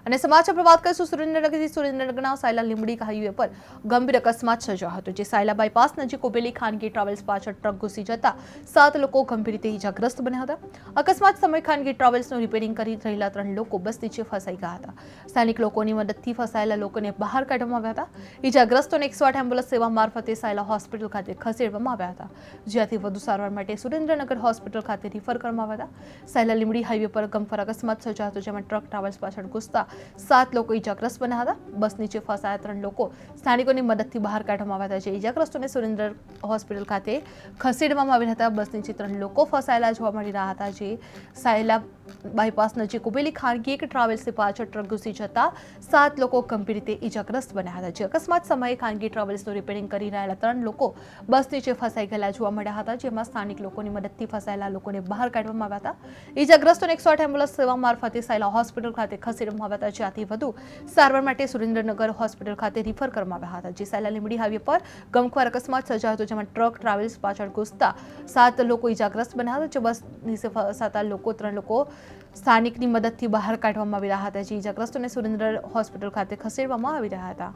અને સમાચાર પર વાત કરીશું સુરેન્દ્રનગરથી। સુરેન્દ્રનગરના સાયલા લીંબડી હાઈવે પર ગંભીર અકસ્માત સર્જાયો હતો, જે સાયલા બાયપાસ નજીક ઉભેલી ખાનગી ટ્રાવેલ્સ પાછળ ટ્રક ઘૂસી જતા 7 લોકો ગંભીર રીતે ઇજાગ્રસ્ત બન્યા હતા। અકસ્માત સમયે ખાનગી ટ્રાવેલ્સનું રિપેરિંગ કરી રહેલા 3 લોકો બસ નીચે ફસાઈ ગયા હતા। સ્થાનિક લોકોની મદદથી ફસાયેલા લોકોને બહાર કાઢવામાં આવ્યા હતા। ઇજાગ્રસ્તોને 108 એમ્બ્યુલન્સ સેવા મારફતે સાયલા હોસ્પિટલ ખાતે ખસેડવામાં આવ્યા હતા, જ્યાંથી વધુ સારવાર માટે સુરેન્દ્રનગર હોસ્પિટલ ખાતે રિફર કરવામાં આવ્યા હતા। સાયલા લીંબડી હાઈવે પર ગમફર અકસ્માત સર્જાયો હતો, જેમાં ટ્રક ટ્રાવેલ્સ પાછળ ઘૂસતા 7 લોકો ઇજાગ્રસ્ત બન્યા હતા। બસ નીચે ફસાયા 3 લોકો સ્થાનિકોની મદદથી બહાર કાઢવામાં આવ્યા હતા, જે ઇજાગ્રસ્તોને સુરેન્દ્ર હોસ્પિટલ ખાતે ખસેડવામાં આવ્યા હતા। બસ નીચે 3 લોકો ફસાયેલા જોવા મળી રહ્યા હતા, જે સાયલા બાયપાસ નજીક ઉભેલી ખાનગી એક ટ્રાવેલ્સની પાછળ ટ્રક ઘૂસી જતા 7 લોકો ગંભીર રીતે ઇજાગ્રસ્ત બન્યા હતા। જે અકસ્માત સમયે ખાનગી ટ્રાવેલ્સનું રિપેરિંગ કરી રહેલા 3 લોકો બસ નીચે ફસાઈ ગયેલા જોવા મળ્યા હતા, જેમાં સ્થાનિક લોકોની મદદથી ફસાયેલા લોકોને બહાર કાઢવામાં આવ્યા હતા। ઇજાગ્રસ્તોને 108 એમ્બ્યુલન્સ સેવા મારફતે સાયલા હોસ્પિટલ ખાતે ખસેડવામાં આવ્યા હતા, જ્યાંથી વધુ સારવાર માટે સુરેન્દ્રનગર હોસ્પિટલ ખાતે રિફર કરવામાં આવ્યા હતા। જે સાયલા લીંબડી હાઈવે પર ગમખ્વાર અકસ્માત સર્જાયો હતો, જેમાં ટ્રક ટ્રાવેલ્સ પાછળ ઘૂસતા 7 લોકો ઇજાગ્રસ્ત બન્યા હતા। જે બસ નીચે ફસાતા લોકો 3 લોકો સ્થાનિકની મદદથી બહાર કાઢવામાં આવી રહ્યા હતા, જે ઇજાગ્રસ્તોને સુરેન્દ્ર હોસ્પિટલ ખાતે ખસેડવામાં આવી રહ્યા હતા।